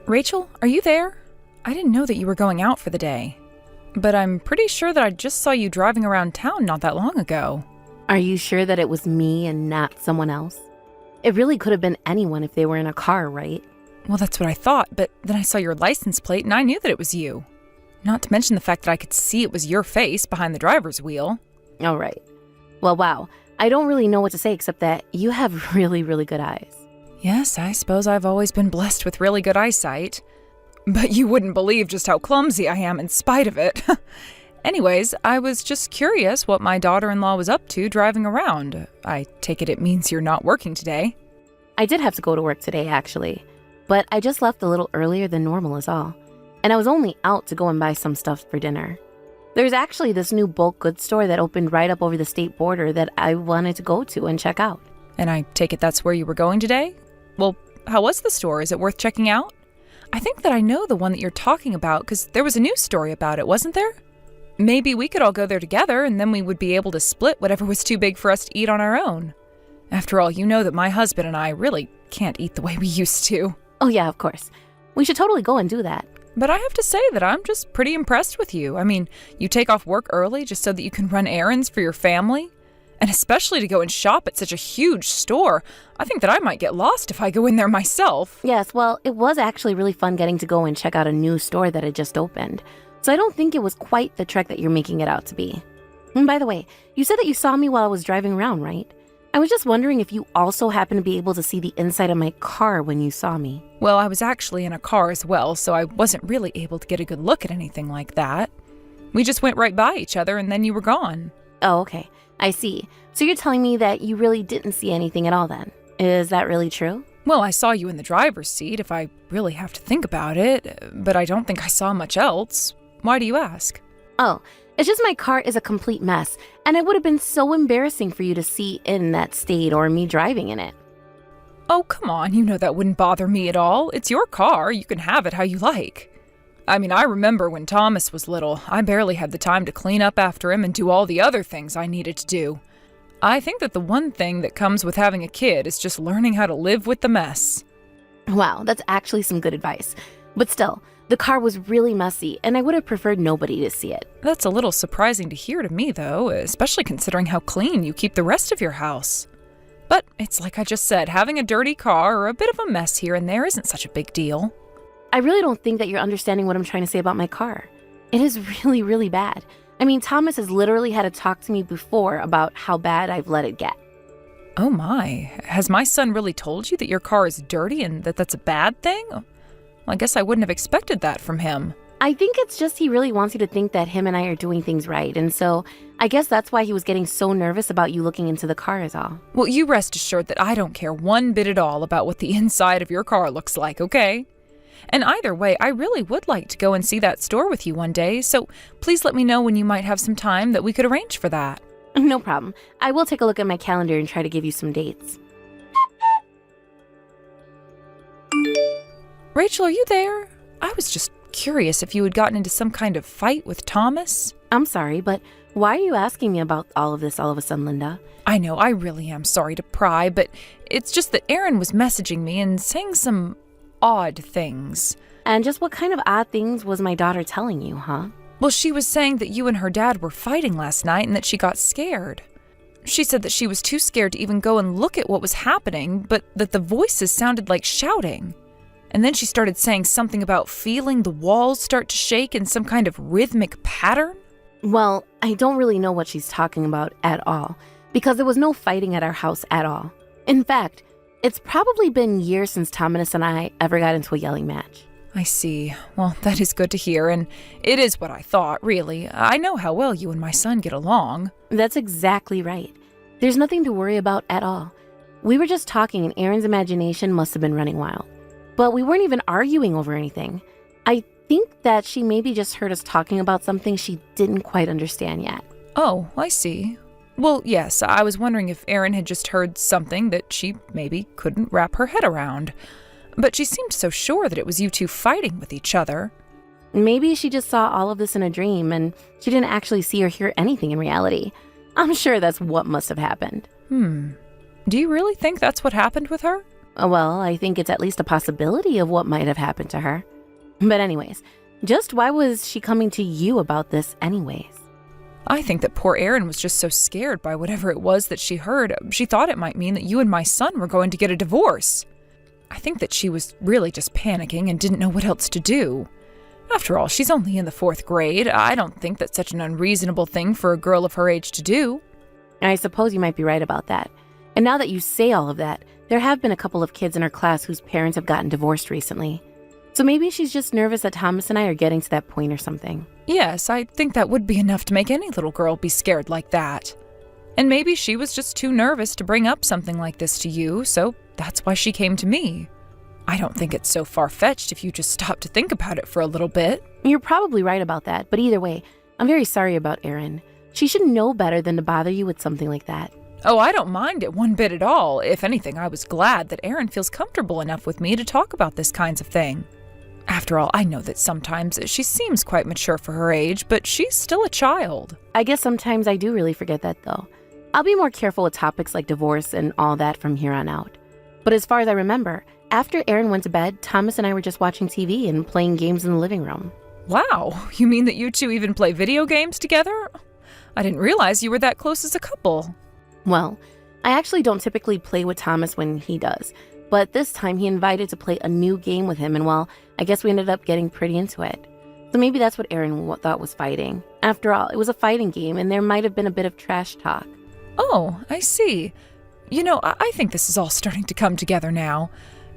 Rachel, are you there? I didn't know that you were going out for the day. But I'm pretty sure that I just saw you driving around town not that long ago. Are you sure that it was me and not someone else? It really could have been anyone if they were in a car, right? Well, that's what I thought, but then I saw your license plate and I knew that it was you. Not to mention the fact that I could see it was your face behind the driver's wheel. All right. Well, wow. I don't really know what to say except that you have really, really good eyes. Yes, I suppose I've always been blessed with really good eyesight. But you wouldn't believe just how clumsy I am in spite of it. Anyways, I was just curious what my daughter-in-law was up to driving around. I take it means you're not working today. I did have to go to work today, actually. But I just left a little earlier than normal is all. And I was only out to go and buy some stuff for dinner. There's actually this new bulk goods store that opened right up over the state border that I wanted to go to and check out. And I take it that's where you were going today? Well, how was the store? Is it worth checking out? I think that I know the one that you're talking about because there was a news story about it, wasn't there? Maybe we could all go there together and then we would be able to split whatever was too big for us to eat on our own. After all, you know that my husband and I really can't eat the way we used to. Oh yeah, of course. We should totally go and do that. But I have to say that I'm just pretty impressed with you. I mean, you take off work early just so that you can run errands for your family. And especially to go and shop at such a huge store. I think that I might get lost if I go in there myself. Yes, well, it was actually really fun getting to go and check out a new store that had just opened. So I don't think it was quite the trek that you're making it out to be. And by the way, you said that you saw me while I was driving around, right? I was just wondering if you also happened to be able to see the inside of my car when you saw me. Well, I was actually in a car as well, so I wasn't really able to get a good look at anything like that. We just went right by each other and then you were gone. Oh, okay. I see. So you're telling me that you really didn't see anything at all then? Is that really true? Well, I saw you in the driver's seat if I really have to think about it, but I don't think I saw much else. Why do you ask? Oh, it's just my car is a complete mess, and it would have been so embarrassing for you to see in that state or me driving in it. Oh, come on, you know that wouldn't bother me at all. It's your car, you can have it how you like. I mean, I remember when Thomas was little, I barely had the time to clean up after him and do all the other things I needed to do. I think that the one thing that comes with having a kid is just learning how to live with the mess. Wow, that's actually some good advice. But still, the car was really messy, and I would have preferred nobody to see it. That's a little surprising to hear to me, though, especially considering how clean you keep the rest of your house. But it's like I just said, having a dirty car or a bit of a mess here and there isn't such a big deal. I really don't think that you're understanding what I'm trying to say about my car. It is really, really bad. I mean, Thomas has literally had to talk to me before about how bad I've let it get. Oh my, has my son really told you that your car is dirty and that that's a bad thing? Well, I guess I wouldn't have expected that from him. I think it's just he really wants you to think that him and I are doing things right, and so I guess that's why he was getting so nervous about you looking into the car is all. Well, you rest assured that I don't care one bit at all about what the inside of your car looks like, okay? And either way, I really would like to go and see that store with you one day, so please let me know when you might have some time that we could arrange for that. No problem. I will take a look at my calendar and try to give you some dates. Rachel, are you there? I was just curious if you had gotten into some kind of fight with Thomas. I'm sorry, but why are you asking me about all of this all of a sudden, Linda? I know, I really am sorry to pry, but it's just that Erin was messaging me and saying some odd things. And just what kind of odd things was my daughter telling you, huh? Well, she was saying that you and her dad were fighting last night and that she got scared. She said that she was too scared to even go and look at what was happening, but that the voices sounded like shouting. And then she started saying something about feeling the walls start to shake in some kind of rhythmic pattern. Well, I don't really know what she's talking about at all, because there was no fighting at our house at all. In fact, it's probably been years since Thomas and I ever got into a yelling match. I see. Well, that is good to hear, and it is what I thought, really. I know how well you and my son get along. That's exactly right. There's nothing to worry about at all. We were just talking and Erin's imagination must have been running wild. But we weren't even arguing over anything. I think that she maybe just heard us talking about something she didn't quite understand yet. Oh, I see. Well, yes, I was wondering if Erin had just heard something that she maybe couldn't wrap her head around. But she seemed so sure that it was you two fighting with each other. Maybe she just saw all of this in a dream and she didn't actually see or hear anything in reality. I'm sure that's what must have happened. Do you really think that's what happened with her? Well, I think it's at least a possibility of what might have happened to her. But anyways, just why was she coming to you about this anyways? I think that poor Erin was just so scared by whatever it was that she heard. She thought it might mean that you and my son were going to get a divorce. I think that she was really just panicking and didn't know what else to do. After all, she's only in the 4th grade. I don't think that's such an unreasonable thing for a girl of her age to do. I suppose you might be right about that. And now that you say all of that, there have been a couple of kids in her class whose parents have gotten divorced recently. So maybe she's just nervous that Thomas and I are getting to that point or something. Yes, I think that would be enough to make any little girl be scared like that. And maybe she was just too nervous to bring up something like this to you, so that's why she came to me. I don't think it's so far-fetched if you just stop to think about it for a little bit. You're probably right about that, but either way, I'm very sorry about Erin. She should know better than to bother you with something like that. Oh, I don't mind it one bit at all. If anything, I was glad that Erin feels comfortable enough with me to talk about this kinds of thing. After all, I know that sometimes she seems quite mature for her age, but she's still a child. I guess sometimes I do really forget that, though. I'll be more careful with topics like divorce and all that from here on out. But as far as I remember, after Erin went to bed, Thomas and I were just watching TV and playing games in the living room. Wow, you mean that you two even play video games together? I didn't realize you were that close as a couple. Well, I actually don't typically play with Thomas when he does, but this time he invited to play a new game with him, and well, I guess we ended up getting pretty into it. So maybe that's what Erin thought was fighting. After all, it was a fighting game, and there might have been a bit of trash talk. Oh, I see. You know, I think this is all starting to come together now.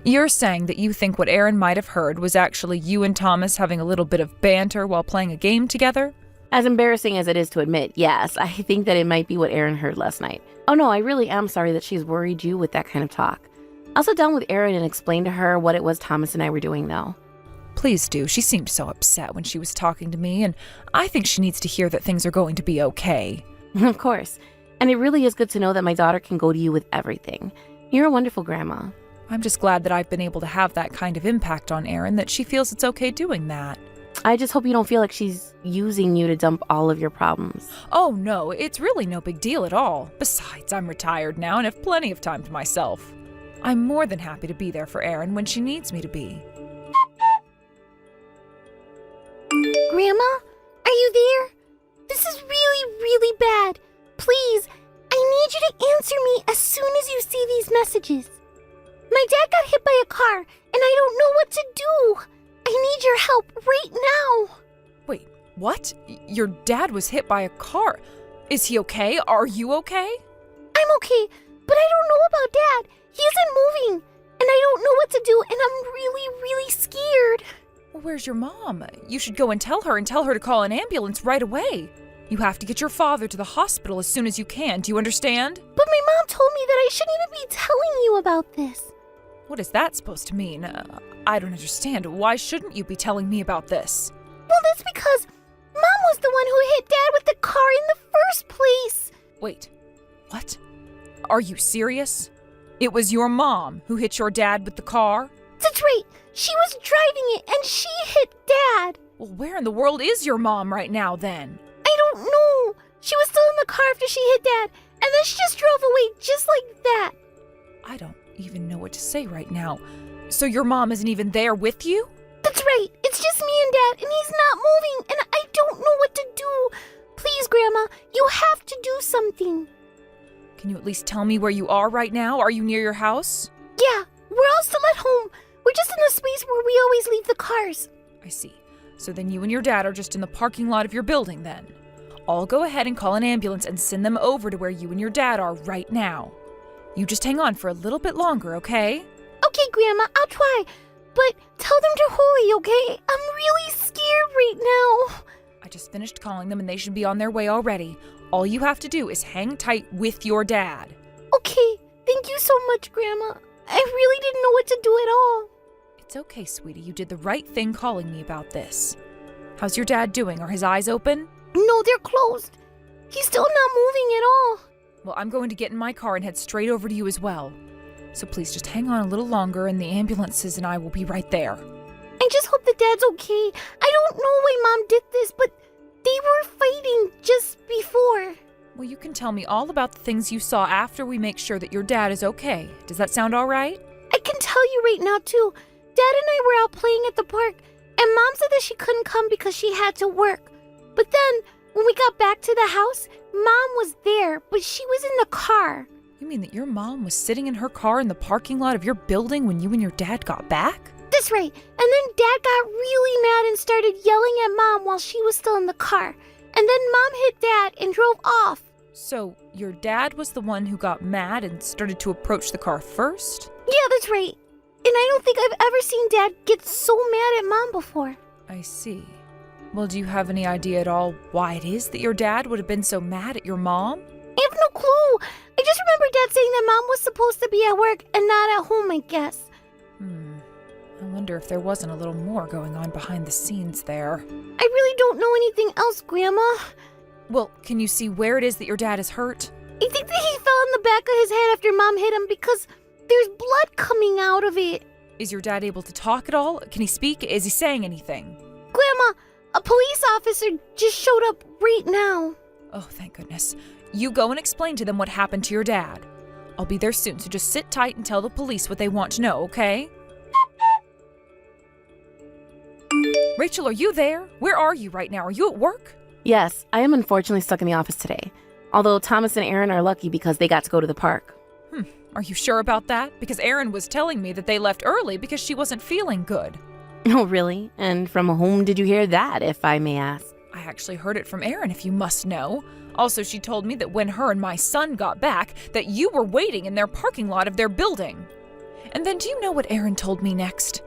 You're saying that you think what Erin might have heard was actually you and Thomas having a little bit of banter while playing a game together? As embarrassing as it is to admit, yes, I think that it might be what Erin heard last night. Oh no, I really am sorry that she's worried you with that kind of talk. I'll sit down with Erin and explain to her what it was Thomas and I were doing though. Please do. She seemed so upset when she was talking to me, and I think she needs to hear that things are going to be okay. Of course. And it really is good to know that my daughter can go to you with everything. You're a wonderful grandma. I'm just glad that I've been able to have that kind of impact on Erin, that she feels it's okay doing that. I just hope you don't feel like she's using you to dump all of your problems. Oh no, it's really no big deal at all. Besides, I'm retired now and have plenty of time to myself. I'm more than happy to be there for Erin when she needs me to be. Grandma, are you there? This is really bad. Please, I need you to answer me as soon as you see these messages. My dad got hit by a car, and I don't know what to do. I need your help right now. Wait, what? Your dad was hit by a car? Is he okay? Are you okay? I'm okay, but I don't know about Dad. He isn't moving, and I don't know what to do, and I'm really scared. Well, where's your mom? You should go and tell her to call an ambulance right away. You have to get your father to the hospital as soon as you can. Do you understand? But my mom told me that I shouldn't even be telling you about this. What is that supposed to mean? I don't understand. Why shouldn't you be telling me about this? Well, that's because Mom was the one who hit Dad with the car in the first place. Wait, what? Are you serious? It was your mom who hit your dad with the car? That's right. She was driving it and she hit Dad. Well, where in the world is your mom right now then? I don't know. She was still in the car after she hit Dad, and then she just drove away just like that. I don't even know what to say right now. So your mom isn't even there with you? That's right. It's just me and Dad, and he's not moving, and I don't know what to do. Please, Grandma, you have to do something. Can you at least tell me where you are right now? Are you near your house? Yeah, we're all still at home. We're just in the space where we always leave the cars. I see. So then you and your dad are just in the parking lot of your building then. I'll go ahead and call an ambulance and send them over to where you and your dad are right now. You just hang on for a little bit longer, okay? Okay, Grandma, I'll try. But tell them to hurry, okay? I'm really scared right now. I just finished calling them and they should be on their way already. All you have to do is hang tight with your dad. Okay, thank you so much, Grandma. I really didn't know what to do at all. It's okay, sweetie. You did the right thing calling me about this. How's your dad doing? Are his eyes open? No, they're closed. He's still not moving at all. Well, I'm going to get in my car and head straight over to you as well. So please just hang on a little longer and the ambulances and I will be right there. I just hope that Dad's okay. I don't know why Mom did this, but they were fighting just before. Well, you can tell me all about the things you saw after we make sure that your dad is okay. Does that sound all right? I can tell you right now, too. Dad and I were out playing at the park, and Mom said that she couldn't come because she had to work. But then, when we got back to the house, Mom was there, but she was in the car. You mean that your mom was sitting in her car in the parking lot of your building when you and your dad got back? That's right. And then Dad got really mad and started yelling at Mom while she was still in the car. And then Mom hit Dad and drove off. So, your dad was the one who got mad and started to approach the car first? Yeah, that's right. And I don't think I've ever seen Dad get so mad at Mom before. I see. Well, do you have any idea at all why it is that your dad would have been so mad at your mom? I have no clue. I just remember Dad saying that Mom was supposed to be at work and not at home, I guess. I wonder if there wasn't a little more going on behind the scenes there. I really don't know anything else, Grandma. Well, can you see where it is that your dad is hurt? I think that he fell on the back of his head after Mom hit him because there's blood coming out of it. Is your dad able to talk at all? Can he speak? Is he saying anything? Grandma, a police officer just showed up right now. Oh, thank goodness. You go and explain to them what happened to your dad. I'll be there soon, so just sit tight and tell the police what they want to know, okay? Rachel, are you there? Where are you right now? Are you at work? Yes, I am unfortunately stuck in the office today. Although Thomas and Aaron are lucky because they got to go to the park. Are you sure about that? Because Erin was telling me that they left early because she wasn't feeling good. Oh, really? And from whom did you hear that, if I may ask? I actually heard it from Erin, if you must know. Also, she told me that when her and my son got back, that you were waiting in their parking lot of their building. And then do you know what Erin told me next?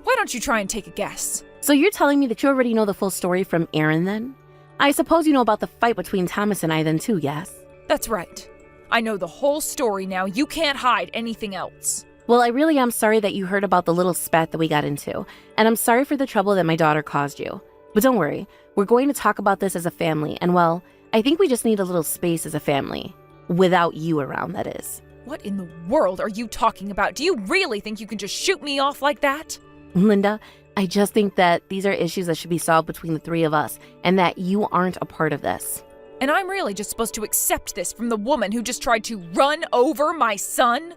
Why don't you try and take a guess? So you're telling me that you already know the full story from Aaron then? I suppose you know about the fight between Thomas and I then too, yes? That's right. I know the whole story now. You can't hide anything else. Well, I really am sorry that you heard about the little spat that we got into, and I'm sorry for the trouble that my daughter caused you. But don't worry, we're going to talk about this as a family, and well, I think we just need a little space as a family. Without you around, that is. What in the world are you talking about? Do you really think you can just shoot me off like that? Linda, I just think that these are issues that should be solved between the three of us, and that you aren't a part of this. And I'm really just supposed to accept this from the woman who just tried to run over my son?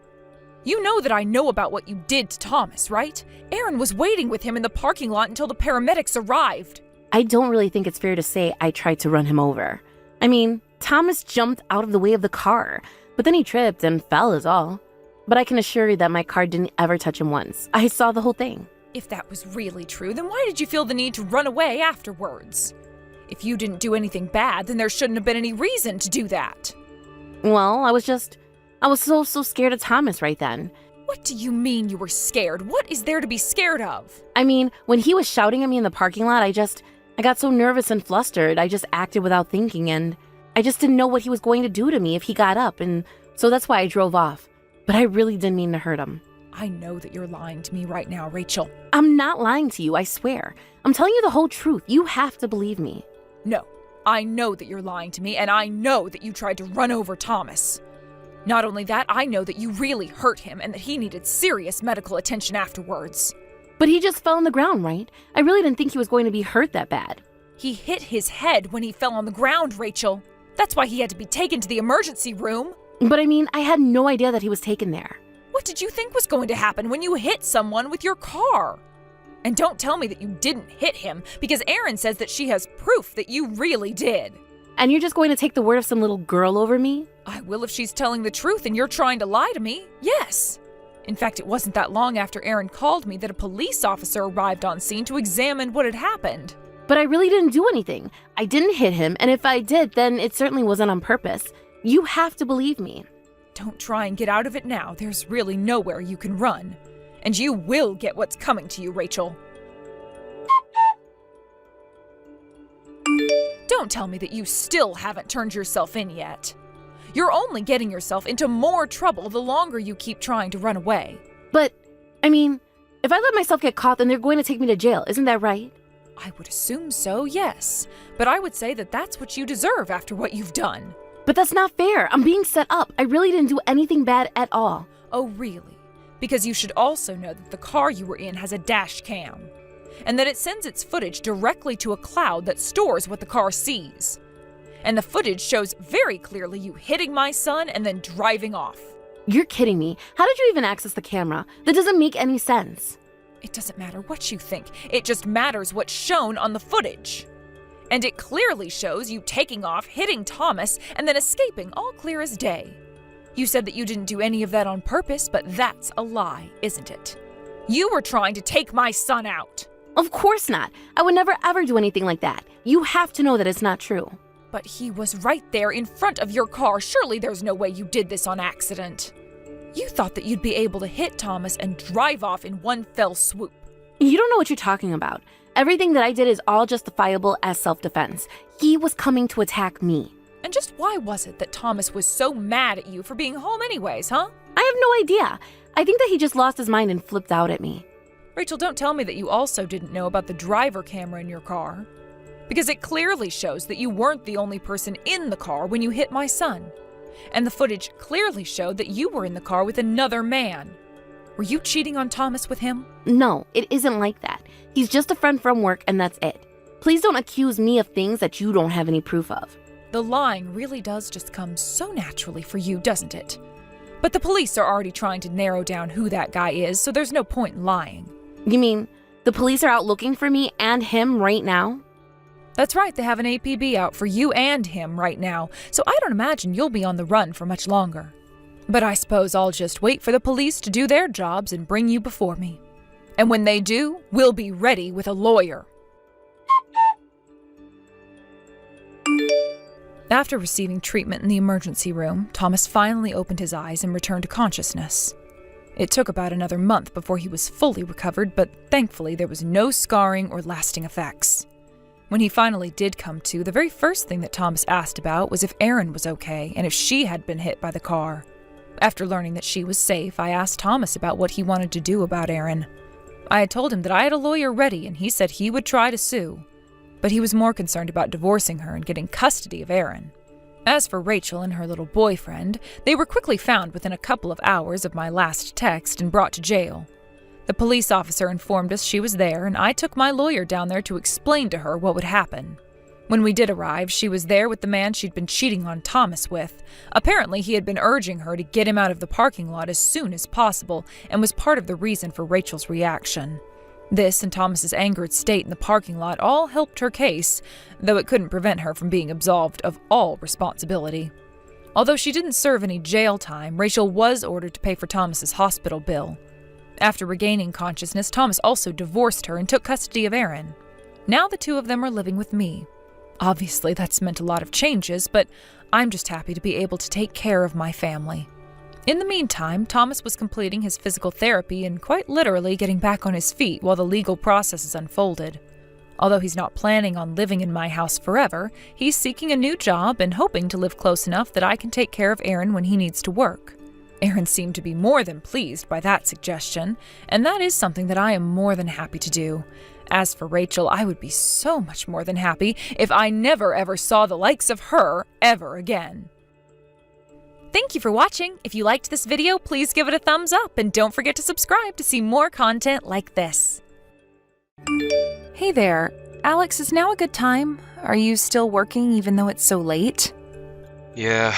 You know that I know about what you did to Thomas, right? Aaron was waiting with him in the parking lot until the paramedics arrived. I don't really think it's fair to say I tried to run him over. I mean, Thomas jumped out of the way of the car, but then he tripped and fell is all. But I can assure you that my car didn't ever touch him once. I saw the whole thing. If that was really true, then why did you feel the need to run away afterwards? If you didn't do anything bad, then there shouldn't have been any reason to do that. Well, I was so scared of Thomas right then. What do you mean you were scared? What is there to be scared of? I mean, when he was shouting at me in the parking lot, I got so nervous and flustered, I just acted without thinking, and I just didn't know what he was going to do to me if he got up, and so that's why I drove off. But I really didn't mean to hurt him. I know that you're lying to me right now, Rachel. I'm not lying to you, I swear. I'm telling you the whole truth. You have to believe me. No, I know that you're lying to me, and I know that you tried to run over Thomas. Not only that, I know that you really hurt him and that he needed serious medical attention afterwards. But he just fell on the ground, right? I really didn't think he was going to be hurt that bad. He hit his head when he fell on the ground, Rachel. That's why he had to be taken to the emergency room. But I mean, I had no idea that he was taken there. What did you think was going to happen when you hit someone with your car? And don't tell me that you didn't hit him, because Erin says that she has proof that you really did. And you're just going to take the word of some little girl over me? I will if she's telling the truth and you're trying to lie to me, yes. In fact, it wasn't that long after Erin called me that a police officer arrived on scene to examine what had happened. But I really didn't do anything. I didn't hit him, and if I did, then it certainly wasn't on purpose. You have to believe me. Don't try and get out of it now. There's really nowhere you can run. And you will get what's coming to you, Rachel. Don't tell me that you still haven't turned yourself in yet. You're only getting yourself into more trouble the longer you keep trying to run away. But, I mean, if I let myself get caught, then they're going to take me to jail. Isn't that right? I would assume so, yes. But I would say that that's what you deserve after what you've done. But that's not fair. I'm being set up. I really didn't do anything bad at all. Oh, really? Because you should also know that the car you were in has a dash cam, and that it sends its footage directly to a cloud that stores what the car sees. And the footage shows very clearly you hitting my son and then driving off. You're kidding me. How did you even access the camera? That doesn't make any sense. It doesn't matter what you think. It just matters what's shown on the footage. And it clearly shows you taking off, hitting Thomas, and then escaping all clear as day. You said that you didn't do any of that on purpose, but that's a lie, isn't it? You were trying to take my son out. Of course not. I would never ever do anything like that. You have to know that it's not true. But he was right there in front of your car. Surely there's no way you did this on accident. You thought that you'd be able to hit Thomas and drive off in one fell swoop. You don't know what you're talking about. Everything that I did is all justifiable as self-defense. He was coming to attack me. And just why was it that Thomas was so mad at you for being home anyways, huh? I have no idea. I think that he just lost his mind and flipped out at me. Rachel, don't tell me that you also didn't know about the driver camera in your car. Because it clearly shows that you weren't the only person in the car when you hit my son. And the footage clearly showed that you were in the car with another man. Were you cheating on Thomas with him? No, it isn't like that. He's just a friend from work and that's it. Please don't accuse me of things that you don't have any proof of. The lying really does just come so naturally for you, doesn't it? But the police are already trying to narrow down who that guy is, so there's no point in lying. You mean the police are out looking for me and him right now? That's right, they have an APB out for you and him right now, so I don't imagine you'll be on the run for much longer. But I suppose I'll just wait for the police to do their jobs and bring you before me. And when they do, we'll be ready with a lawyer. After receiving treatment in the emergency room, Thomas finally opened his eyes and returned to consciousness. It took about another month before he was fully recovered, but thankfully there was no scarring or lasting effects. When he finally did come to, the very first thing that Thomas asked about was if Erin was okay and if she had been hit by the car. After learning that she was safe, I asked Thomas about what he wanted to do about Erin. I had told him that I had a lawyer ready and he said he would try to sue. But he was more concerned about divorcing her and getting custody of Erin. As for Rachel and her little boyfriend, they were quickly found within a couple of hours of my last text and brought to jail. The police officer informed us she was there, and I took my lawyer down there to explain to her what would happen. When we did arrive, she was there with the man she'd been cheating on Thomas with. Apparently, he had been urging her to get him out of the parking lot as soon as possible, and was part of the reason for Rachel's reaction. This and Thomas's angered state in the parking lot all helped her case, though it couldn't prevent her from being absolved of all responsibility. Although she didn't serve any jail time, Rachel was ordered to pay for Thomas's hospital bill. After regaining consciousness, Thomas also divorced her and took custody of Erin. Now the two of them are living with me. Obviously, that's meant a lot of changes, but I'm just happy to be able to take care of my family. In the meantime, Thomas was completing his physical therapy and quite literally getting back on his feet while the legal processes unfolded. Although he's not planning on living in my house forever, he's seeking a new job and hoping to live close enough that I can take care of Erin when he needs to work. Erin seemed to be more than pleased by that suggestion, and that is something that I am more than happy to do. As for Rachel, I would be so much more than happy if I never ever saw the likes of her ever again. Thank you for watching. If you liked this video, please give it a thumbs up and don't forget to subscribe to see more content like this. Hey there. Alex, is now a good time? Are you still working even though it's so late? Yeah,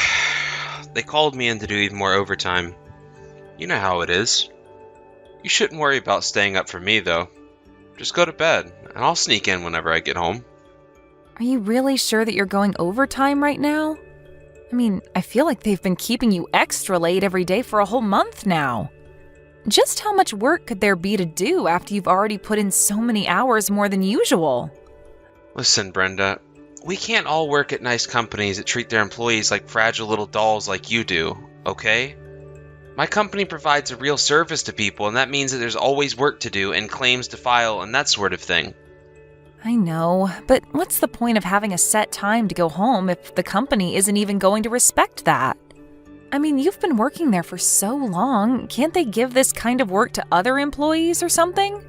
they called me in to do even more overtime. You know how it is. You shouldn't worry about staying up for me, though. Just go to bed, and I'll sneak in whenever I get home. Are you really sure that you're going overtime right now? I mean, I feel like they've been keeping you extra late every day for a whole month now. Just how much work could there be to do after you've already put in so many hours more than usual? Listen, Brenda, we can't all work at nice companies that treat their employees like fragile little dolls like you do, okay? My company provides a real service to people, and that means that there's always work to do and claims to file and that sort of thing. I know, but what's the point of having a set time to go home if the company isn't even going to respect that? I mean, you've been working there for so long, can't they give this kind of work to other employees or something?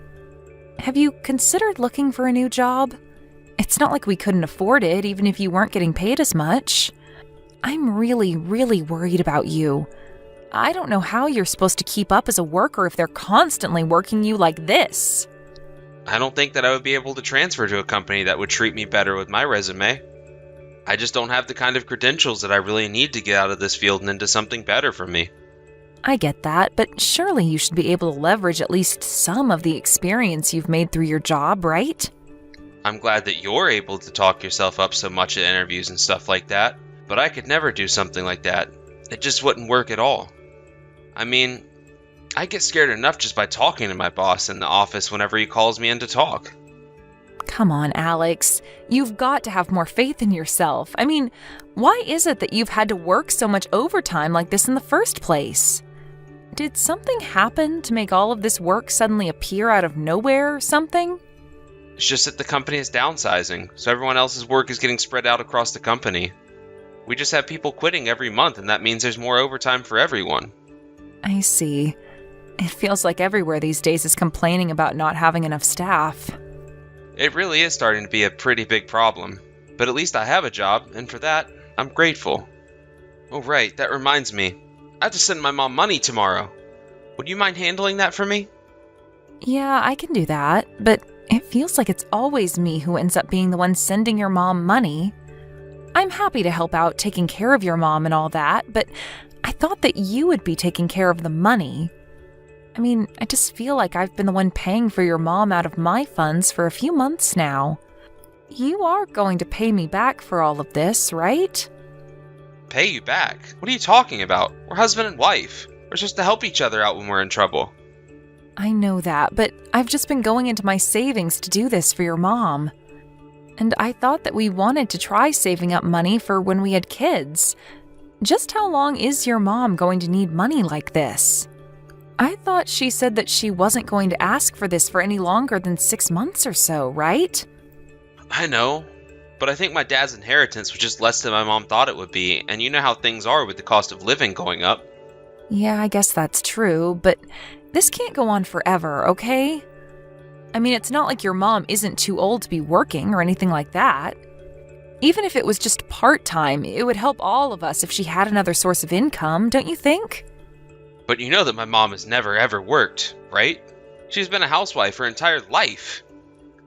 Have you considered looking for a new job? It's not like we couldn't afford it, even if you weren't getting paid as much. I'm really, really worried about you. I don't know how you're supposed to keep up as a worker if they're constantly working you like this. I don't think that I would be able to transfer to a company that would treat me better with my resume. I just don't have the kind of credentials that I really need to get out of this field and into something better for me. I get that, but surely you should be able to leverage at least some of the experience you've made through your job, right? I'm glad that you're able to talk yourself up so much at interviews and stuff like that, but I could never do something like that. It just wouldn't work at all. I mean, I get scared enough just by talking to my boss in the office whenever he calls me in to talk. Come on, Alex. You've got to have more faith in yourself. I mean, why is it that you've had to work so much overtime like this in the first place? Did something happen to make all of this work suddenly appear out of nowhere or something? It's just that the company is downsizing, so everyone else's work is getting spread out across the company. We just have people quitting every month, and that means there's more overtime for everyone. I see. It feels like everywhere these days is complaining about not having enough staff. It really is starting to be a pretty big problem, but at least I have a job, and for that, I'm grateful. Oh right, that reminds me. I have to send my mom money tomorrow. Would you mind handling that for me? Yeah, I can do that, but it feels like it's always me who ends up being the one sending your mom money. I'm happy to help out taking care of your mom and all that, but I thought that you would be taking care of the money. I mean, I just feel like I've been the one paying for your mom out of my funds for a few months now. You are going to pay me back for all of this, right? Pay you back? What are you talking about? We're husband and wife. We're supposed to help each other out when we're in trouble. I know that, but I've just been going into my savings to do this for your mom. And I thought that we wanted to try saving up money for when we had kids. Just how long is your mom going to need money like this? I thought she said that she wasn't going to ask for this for any longer than 6 months or so, right? I know, but I think my dad's inheritance was just less than my mom thought it would be, and you know how things are with the cost of living going up. Yeah, I guess that's true, but this can't go on forever, okay? I mean, it's not like your mom isn't too old to be working or anything like that. Even if it was just part-time, it would help all of us if she had another source of income, don't you think? But you know that my mom has never ever worked, right? She's been a housewife her entire life.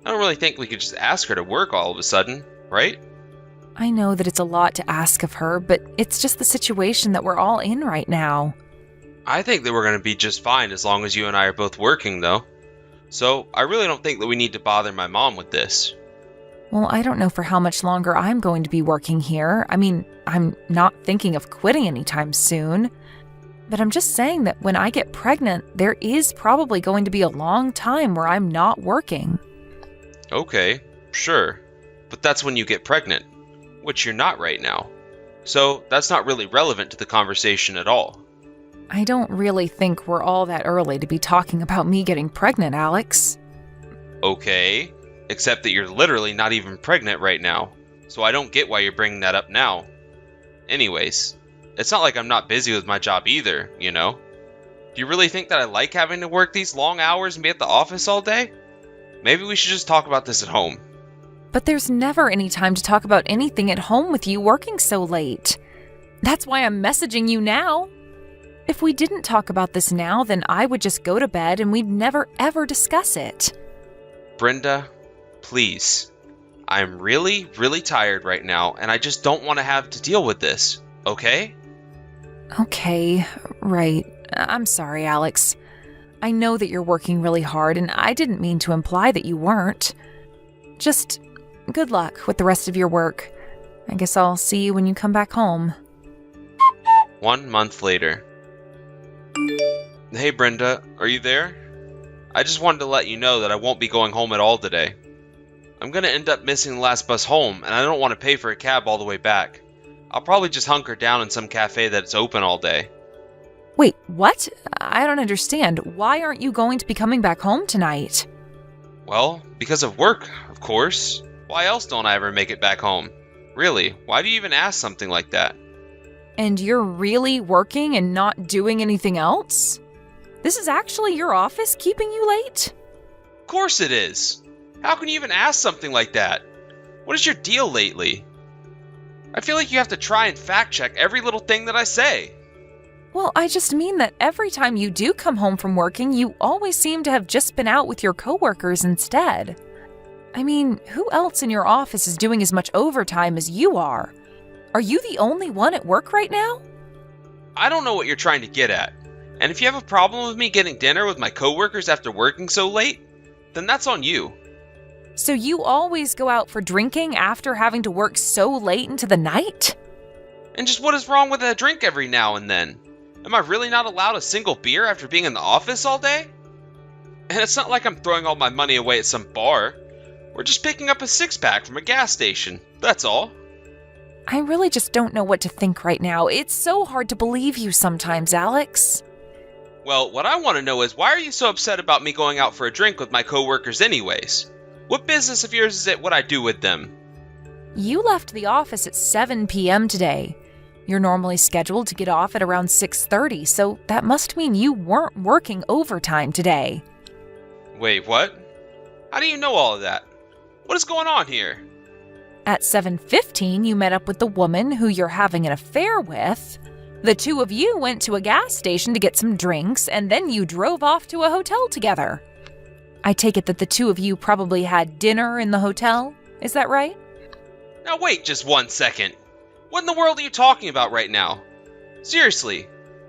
I don't really think we could just ask her to work all of a sudden, right? I know that it's a lot to ask of her, but it's just the situation that we're all in right now. I think that we're going to be just fine as long as you and I are both working, though. So I really don't think that we need to bother my mom with this. Well, I don't know for how much longer I'm going to be working here. I mean, I'm not thinking of quitting anytime soon. But I'm just saying that when I get pregnant, there is probably going to be a long time where I'm not working. Okay, sure. But that's when you get pregnant, which you're not right now. So that's not really relevant to the conversation at all. I don't really think we're all that early to be talking about me getting pregnant, Alex. Okay, except that you're literally not even pregnant right now, so I don't get why you're bringing that up now. Anyways, it's not like I'm not busy with my job either, you know? Do you really think that I like having to work these long hours and be at the office all day? Maybe we should just talk about this at home. But there's never any time to talk about anything at home with you working so late. That's why I'm messaging you now. If we didn't talk about this now, then I would just go to bed and we'd never ever discuss it. Brenda, please. I'm really, really tired right now, and I just don't want to have to deal with this, okay? Okay, right. I'm sorry, Alex. I know that you're working really hard, and I didn't mean to imply that you weren't. Just good luck with the rest of your work. I guess I'll see you when you come back home. 1 month later. Hey Brenda, are you there? I just wanted to let you know that I won't be going home at all today. I'm gonna end up missing the last bus home, and I don't want to pay for a cab all the way back. I'll probably just hunker down in some cafe that's open all day. Wait, what? I don't understand. Why aren't you going to be coming back home tonight? Well, because of work, of course. Why else don't I ever make it back home? Really, why do you even ask something like that? And you're really working and not doing anything else? This is actually your office keeping you late? Of course it is. How can you even ask something like that? What is your deal lately? I feel like you have to try and fact check every little thing that I say. Well, I just mean that every time you do come home from working, you always seem to have just been out with your coworkers instead. I mean, who else in your office is doing as much overtime as you are? Are you the only one at work right now? I don't know what you're trying to get at. And if you have a problem with me getting dinner with my coworkers after working so late, then that's on you. So you always go out for drinking after having to work so late into the night? And just what is wrong with a drink every now and then? Am I really not allowed a single beer after being in the office all day? And it's not like I'm throwing all my money away at some bar. We're just picking up a six-pack from a gas station, that's all. I really just don't know what to think right now. It's so hard to believe you sometimes, Alex. Well, what I want to know is, why are you so upset about me going out for a drink with my coworkers anyways? What business of yours is it what I do with them? You left the office at 7 p.m. today. You're normally scheduled to get off at around 6:30, so that must mean you weren't working overtime today. Wait, what? How do you know all of that? What is going on here? At 7:15, you met up with the woman who you're having an affair with. The two of you went to a gas station to get some drinks, and then you drove off to a hotel together. I take it that the two of you probably had dinner in the hotel? Is that right? Now wait just 1 second. What in the world are you talking about right now? Seriously,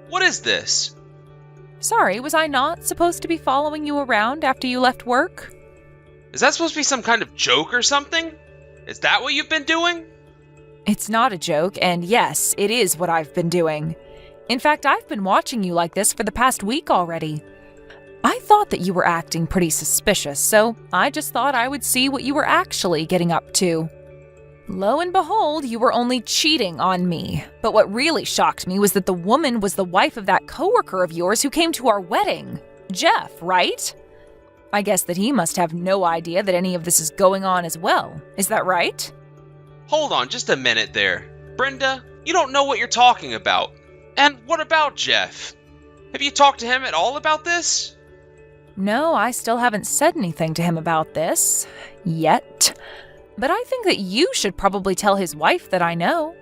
what is this? Sorry, was I not supposed to be following you around after you left work? Is that supposed to be some kind of joke or something? Is that what you've been doing? It's not a joke, and yes, it is what I've been doing. In fact, I've been watching you like this for the past week already. I thought that you were acting pretty suspicious, so I just thought I would see what you were actually getting up to. Lo and behold, you were only cheating on me. But what really shocked me was that the woman was the wife of that coworker of yours who came to our wedding. Jeff, right? I guess that he must have no idea that any of this is going on as well. Is that right? Hold on just a minute there. Brenda, you don't know what you're talking about. And what about Jeff? Have you talked to him at all about this? No, I still haven't said anything to him about this. Yet. But I think that you should probably tell his wife that I know.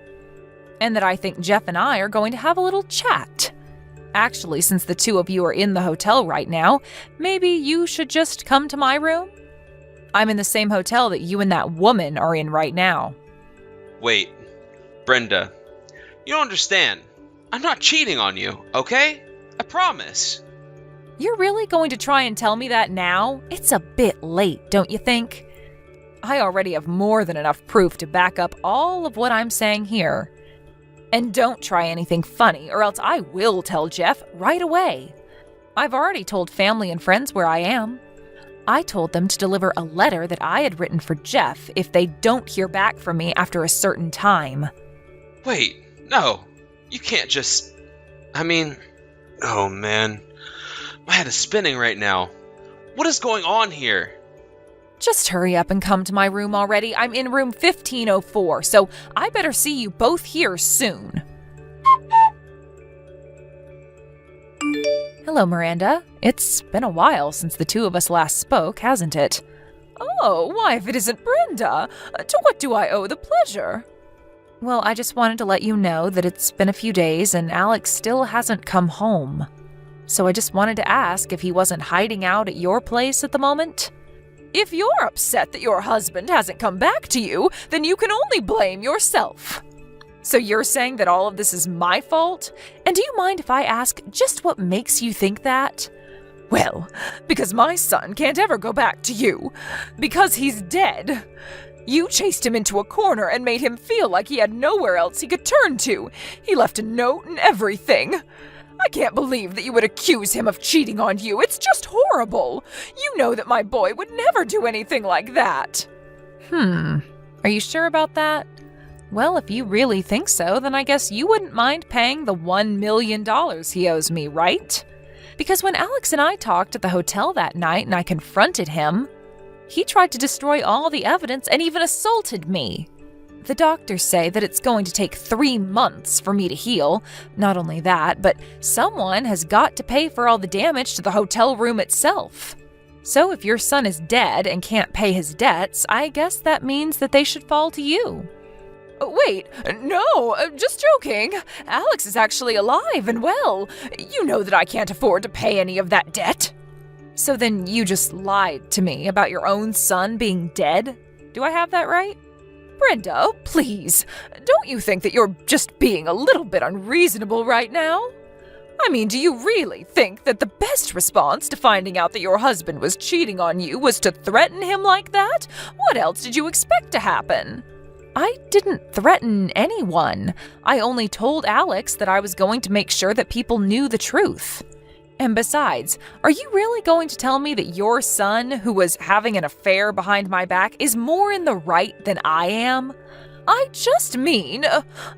And that I think Jeff and I are going to have a little chat. Actually, since the two of you are in the hotel right now, maybe you should just come to my room? I'm in the same hotel that you and that woman are in right now. Wait, Brenda, you don't understand. I'm not cheating on you, okay? I promise. You're really going to try and tell me that now? It's a bit late, don't you think? I already have more than enough proof to back up all of what I'm saying here. And don't try anything funny, or else I will tell Jeff right away. I've already told family and friends where I am. I told them to deliver a letter that I had written for Jeff if they don't hear back from me after a certain time. Wait, no. You can't just... Oh man. My head is spinning right now. What is going on here? Just hurry up and come to my room already. I'm in room 1504, so I better see you both here soon. Hello, Miranda. It's been a while since the two of us last spoke, hasn't it? Oh, why, if it isn't Brenda, to what do I owe the pleasure? Well, I just wanted to let you know that it's been a few days and Alex still hasn't come home. So I just wanted to ask if he wasn't hiding out at your place at the moment. If you're upset that your husband hasn't come back to you, then you can only blame yourself. So you're saying that all of this is my fault? And do you mind if I ask just what makes you think that? Well, because my son can't ever go back to you. Because he's dead. You chased him into a corner and made him feel like he had nowhere else he could turn to. He left a note and everything. I can't believe that you would accuse him of cheating on you. It's just horrible. You know that my boy would never do anything like that. Are you sure about that? Well, if you really think so, then I guess you wouldn't mind paying the $1 million he owes me, right? Because when Alex and I talked at the hotel that night and I confronted him, he tried to destroy all the evidence and even assaulted me. The doctors say that it's going to take 3 months for me to heal. Not only that, but someone has got to pay for all the damage to the hotel room itself. So if your son is dead and can't pay his debts, I guess that means that they should fall to you. Wait, no, just joking. Alex is actually alive and well. You know that I can't afford to pay any of that debt. So then you just lied to me about your own son being dead? Do I have that right? Brenda, please, don't you think that you're just being a little bit unreasonable right now? I mean, do you really think that the best response to finding out that your husband was cheating on you was to threaten him like that? What else did you expect to happen? I didn't threaten anyone. I only told Alex that I was going to make sure that people knew the truth. And besides, are you really going to tell me that your son, who was having an affair behind my back, is more in the right than I am? I just mean,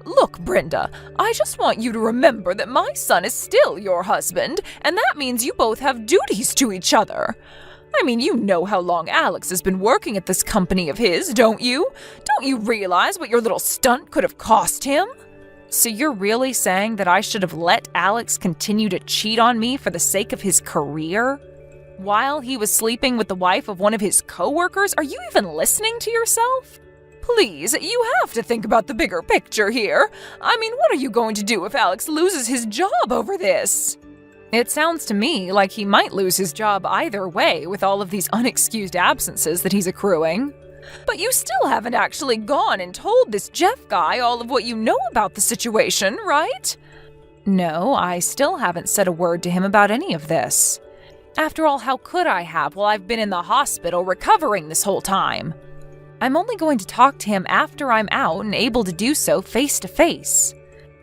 look, Brenda, I just want you to remember that my son is still your husband, and that means you both have duties to each other. I mean, you know how long Alex has been working at this company of his, don't you? Don't you realize what your little stunt could have cost him? So you're really saying that I should have let Alex continue to cheat on me for the sake of his career? While he was sleeping with the wife of one of his coworkers? Are you even listening to yourself? Please, you have to think about the bigger picture here. I mean, what are you going to do if Alex loses his job over this? It sounds to me like he might lose his job either way with all of these unexcused absences that he's accruing. But you still haven't actually gone and told this Jeff guy all of what you know about the situation, right? No, I still haven't said a word to him about any of this. After all, how could I have while I've been in the hospital recovering this whole time? I'm only going to talk to him after I'm out and able to do so face to face.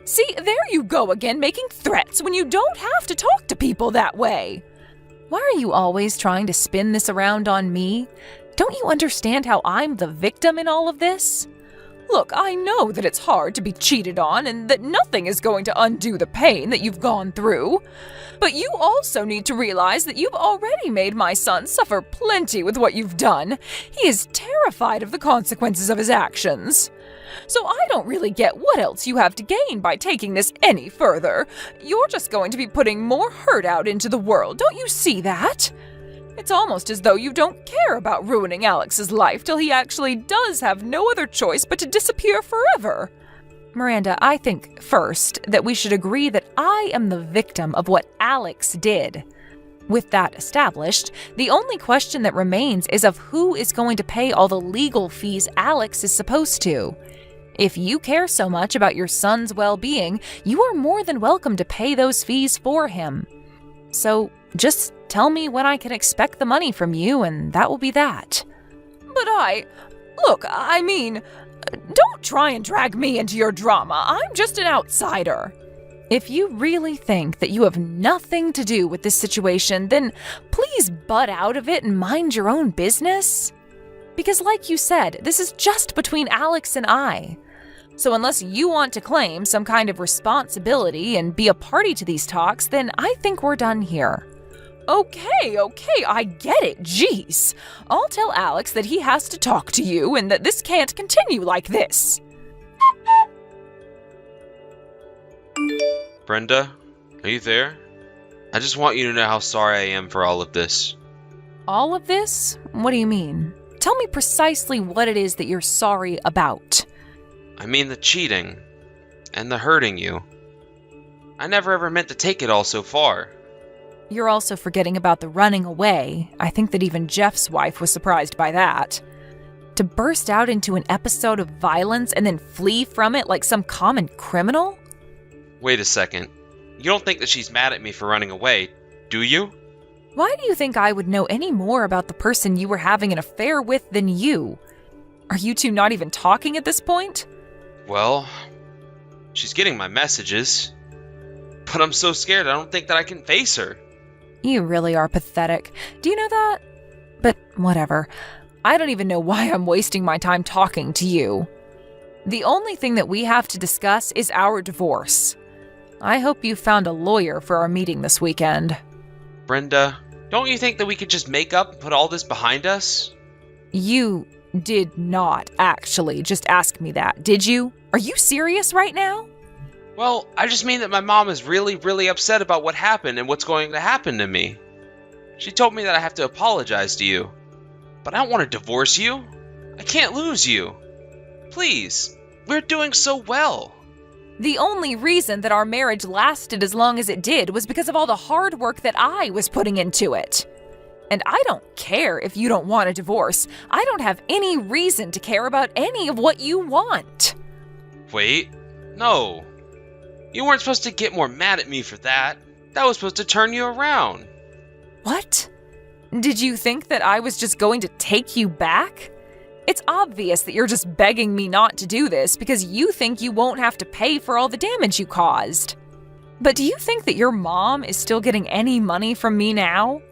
See, there you go again, making threats when you don't have to talk to people that way. Why are you always trying to spin this around on me? Don't you understand how I'm the victim in all of this? Look, I know that it's hard to be cheated on and that nothing is going to undo the pain that you've gone through. But you also need to realize that you've already made my son suffer plenty with what you've done. He is terrified of the consequences of his actions. So I don't really get what else you have to gain by taking this any further. You're just going to be putting more hurt out into the world, don't you see that? It's almost as though you don't care about ruining Alex's life till he actually does have no other choice but to disappear forever. Miranda, I think, first, that we should agree that I am the victim of what Alex did. With that established, the only question that remains is of who is going to pay all the legal fees Alex is supposed to. If you care so much about your son's well-being, you are more than welcome to pay those fees for him. So just tell me when I can expect the money from you, and that will be that. But I mean, don't try and drag me into your drama. I'm just an outsider. If you really think that you have nothing to do with this situation, then please butt out of it and mind your own business. Because like you said, this is just between Alex and I. So unless you want to claim some kind of responsibility and be a party to these talks, then I think we're done here. Okay, I get it, jeez. I'll tell Alex that he has to talk to you and that this can't continue like this. Brenda, are you there? I just want you to know how sorry I am for all of this. All of this? What do you mean? Tell me precisely what it is that you're sorry about. I mean the cheating and the hurting you. I never ever meant to take it all so far. You're also forgetting about the running away. I think that even Jeff's wife was surprised by that. To burst out into an episode of violence and then flee from it like some common criminal? Wait a second. You don't think that she's mad at me for running away, do you? Why do you think I would know any more about the person you were having an affair with than you? Are you two not even talking at this point? Well, she's getting my messages. But I'm so scared I don't think that I can face her. You really are pathetic. Do you know that? But whatever. I don't even know why I'm wasting my time talking to you. The only thing that we have to discuss is our divorce. I hope you found a lawyer for our meeting this weekend. Brenda, don't you think that we could just make up and put all this behind us? You did not actually just ask me that, did you? Are you serious right now? Well, I just mean that my mom is really, really upset about what happened and what's going to happen to me. She told me that I have to apologize to you. But I don't want to divorce you. I can't lose you. Please, we're doing so well. The only reason that our marriage lasted as long as it did was because of all the hard work that I was putting into it. And I don't care if you don't want a divorce. I don't have any reason to care about any of what you want. Wait, no. You weren't supposed to get more mad at me for that. That was supposed to turn you around. What? Did you think that I was just going to take you back? It's obvious that you're just begging me not to do this because you think you won't have to pay for all the damage you caused. But do you think that your mom is still getting any money from me now?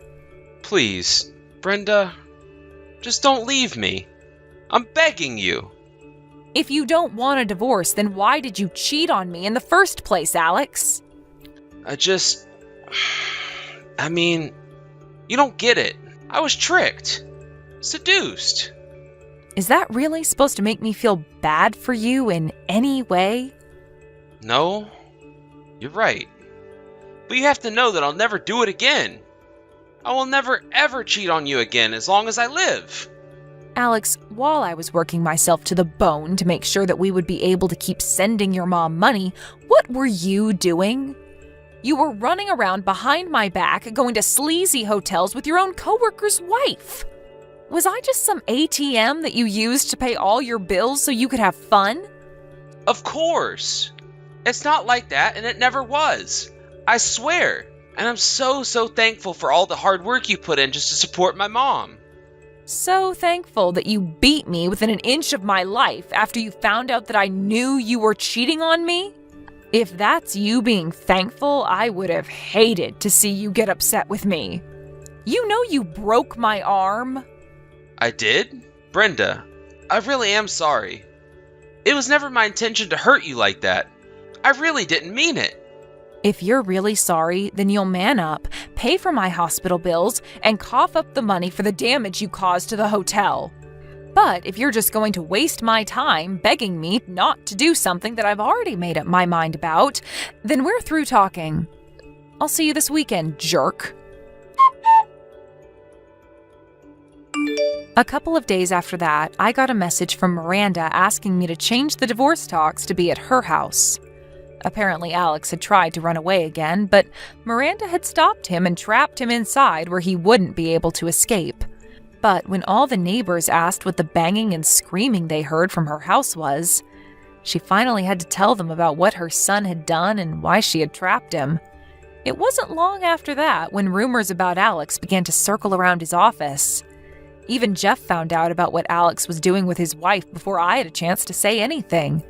Please, Brenda, just don't leave me. I'm begging you. If you don't want a divorce, then why did you cheat on me in the first place, Alex? I mean, you don't get it. I was tricked. Seduced. Is that really supposed to make me feel bad for you in any way? No, you're right. But you have to know that I'll never do it again. I will never ever cheat on you again as long as I live. Alex, while I was working myself to the bone to make sure that we would be able to keep sending your mom money, what were you doing? You were running around behind my back, going to sleazy hotels with your own coworker's wife. Was I just some ATM that you used to pay all your bills so you could have fun? Of course. It's not like that, and it never was. I swear. And I'm so thankful for all the hard work you put in just to support my mom. So thankful that you beat me within an inch of my life after you found out that I knew you were cheating on me? If that's you being thankful, I would have hated to see you get upset with me. You know you broke my arm. I did? Brenda, I really am sorry. It was never my intention to hurt you like that. I really didn't mean it. If you're really sorry, then you'll man up, pay for my hospital bills, and cough up the money for the damage you caused to the hotel. But if you're just going to waste my time begging me not to do something that I've already made up my mind about, then we're through talking. I'll see you this weekend, jerk. A couple of days after that, I got a message from Miranda asking me to change the divorce talks to be at her house. Apparently, Alex had tried to run away again, but Miranda had stopped him and trapped him inside where he wouldn't be able to escape. But when all the neighbors asked what the banging and screaming they heard from her house was, she finally had to tell them about what her son had done and why she had trapped him. It wasn't long after that when rumors about Alex began to circle around his office. Even Jeff found out about what Alex was doing with his wife before I had a chance to say anything.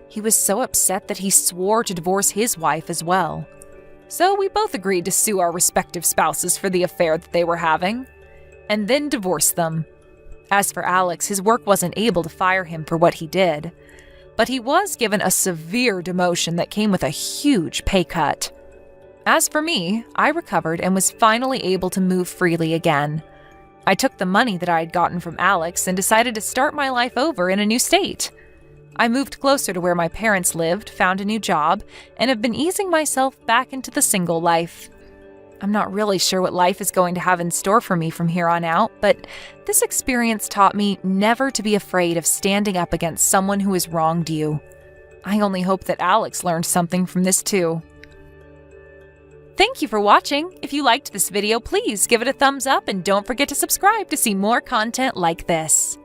He was so upset that he swore to divorce his wife as well. So we both agreed to sue our respective spouses for the affair that they were having, and then divorce them. As for Alex, his work wasn't able to fire him for what he did, but he was given a severe demotion that came with a huge pay cut. As for me, I recovered and was finally able to move freely again. I took the money that I had gotten from Alex and decided to start my life over in a new state. I moved closer to where my parents lived, found a new job, and have been easing myself back into the single life. I'm not really sure what life is going to have in store for me from here on out, but this experience taught me never to be afraid of standing up against someone who has wronged you. I only hope that Alex learned something from this too. Thank you for watching. If you liked this video, please give it a thumbs up and don't forget to subscribe to see more content like this.